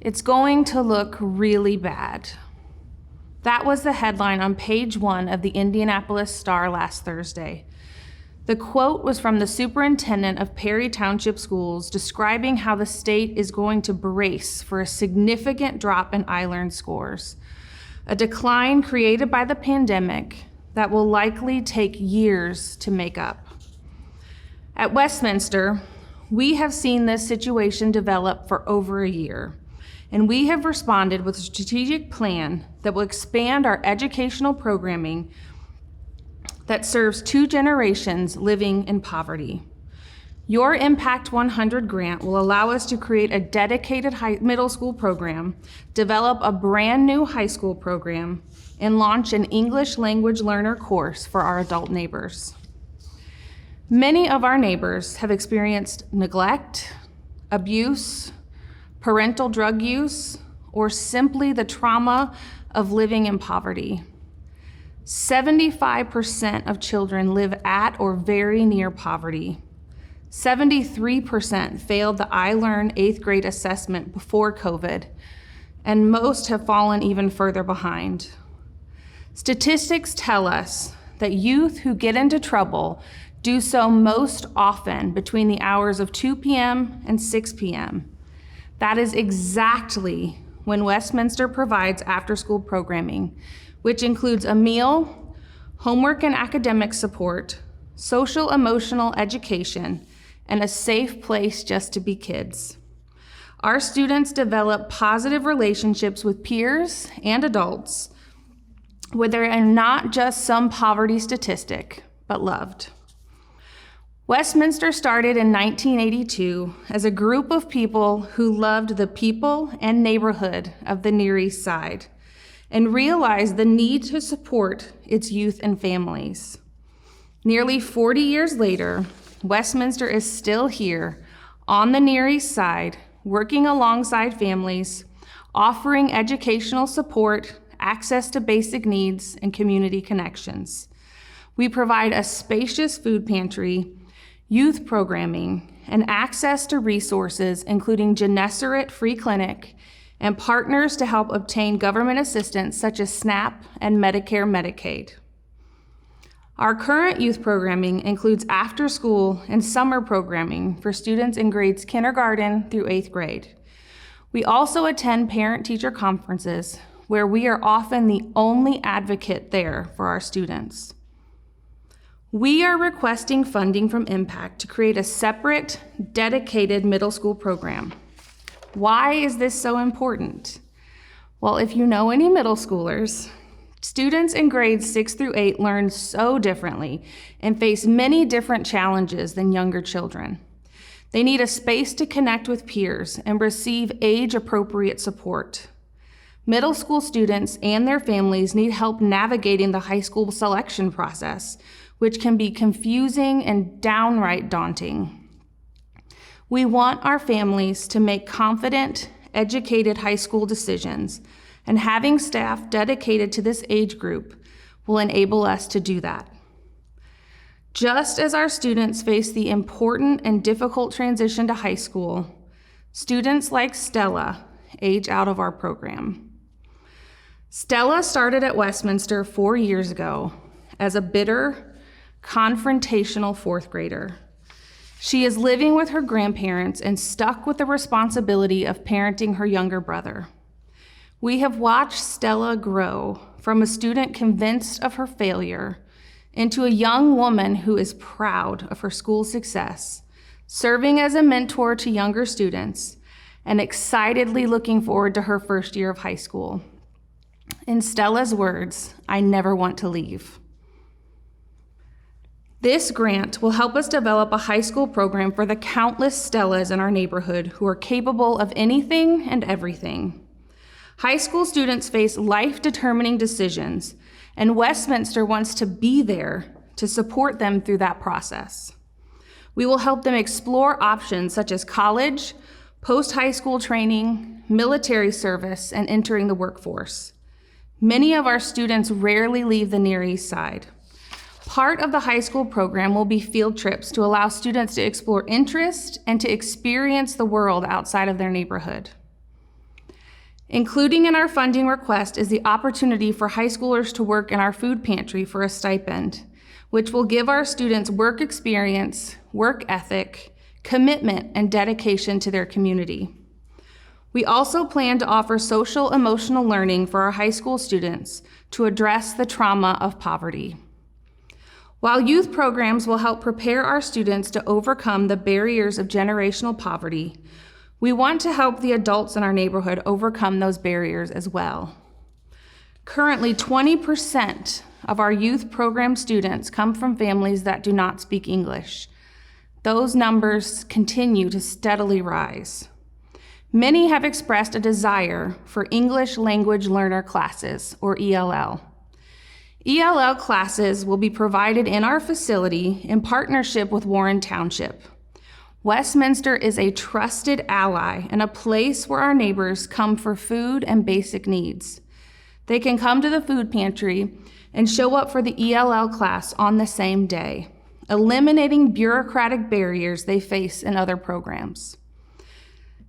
It's going to look really bad. That was the headline on page 1 of the Indianapolis Star last Thursday. The quote was from the superintendent of Perry Township Schools describing how the state is going to brace for a significant drop in iLearn scores, a decline created by the pandemic that will likely take years to make up. At Westminster, we have seen this situation develop for over a year, and we have responded with a strategic plan that will expand our educational programming that serves 2 generations living in poverty. Your Impact 100 grant will allow us to create a dedicated middle school program, develop a brand new high school program, and launch an English language learner course for our adult neighbors. Many of our neighbors have experienced neglect, abuse, parental drug use, or simply the trauma of living in poverty. 75% of children live at or very near poverty. 73% failed the iLearn 8th grade assessment before COVID, and most have fallen even further behind. Statistics tell us that youth who get into trouble do so most often between the hours of 2 p.m. and 6 p.m. That is exactly when Westminster provides after-school programming, which includes a meal, homework and academic support, social emotional education, and a safe place just to be kids. Our students develop positive relationships with peers and adults, where they are not just some poverty statistic, but loved. Westminster started in 1982 as a group of people who loved the people and neighborhood of the Near East Side and realized the need to support its youth and families. Nearly 40 years later, Westminster is still here on the Near East Side, working alongside families, offering educational support, access to basic needs, and community connections. We provide a spacious food pantry, youth programming, and access to resources including Gennesaret Free Clinic and partners to help obtain government assistance such as SNAP and Medicare Medicaid. Our current youth programming includes after-school and summer programming for students in grades kindergarten through 8th grade. We also attend parent-teacher conferences where we are often the only advocate there for our students. We are requesting funding from Impact to create a separate, dedicated middle school program. Why is this so important? Well, if you know any middle schoolers, students in grades 6 through 8 learn so differently and face many different challenges than younger children. They need a space to connect with peers and receive age-appropriate support. Middle school students and their families need help navigating the high school selection process, which can be confusing and downright daunting. We want our families to make confident, educated high school decisions, and having staff dedicated to this age group will enable us to do that. Just as our students face the important and difficult transition to high school, students like Stella age out of our program. Stella started at Westminster 4 years ago as a bitter, confrontational 4th grader. She is living with her grandparents and stuck with the responsibility of parenting her younger brother. We have watched Stella grow from a student convinced of her failure into a young woman who is proud of her school success, serving as a mentor to younger students, and excitedly looking forward to her first year of high school. In Stella's words, "I never want to leave." This grant will help us develop a high school program for the countless Stellas in our neighborhood who are capable of anything and everything. High school students face life-determining decisions, and Westminster wants to be there to support them through that process. We will help them explore options such as college, post-high school training, military service, and entering the workforce. Many of our students rarely leave the Near East Side. Part of the high school program will be field trips to allow students to explore interest and to experience the world outside of their neighborhood. Including in our funding request is the opportunity for high schoolers to work in our food pantry for a stipend, which will give our students work experience, work ethic, commitment, and dedication to their community. We also plan to offer social emotional learning for our high school students to address the trauma of poverty. While youth programs will help prepare our students to overcome the barriers of generational poverty, we want to help the adults in our neighborhood overcome those barriers as well. Currently, 20% of our youth program students come from families that do not speak English. Those numbers continue to steadily rise. Many have expressed a desire for English language learner classes, or ELL. ELL classes will be provided in our facility in partnership with Warren Township. Westminster is a trusted ally and a place where our neighbors come for food and basic needs. They can come to the food pantry and show up for the ELL class on the same day, eliminating bureaucratic barriers they face in other programs.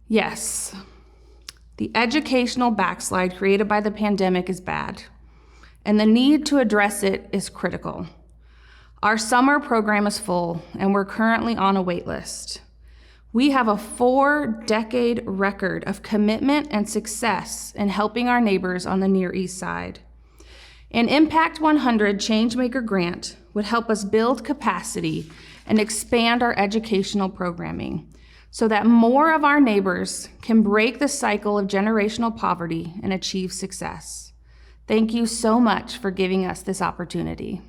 Yes, the educational backslide created by the pandemic is bad, and the need to address it is critical. Our summer program is full, and we're currently on a wait list. We have a 4-decade record of commitment and success in helping our neighbors on the Near East Side. An Impact 100 Changemaker grant would help us build capacity and expand our educational programming so that more of our neighbors can break the cycle of generational poverty and achieve success. Thank you so much for giving us this opportunity.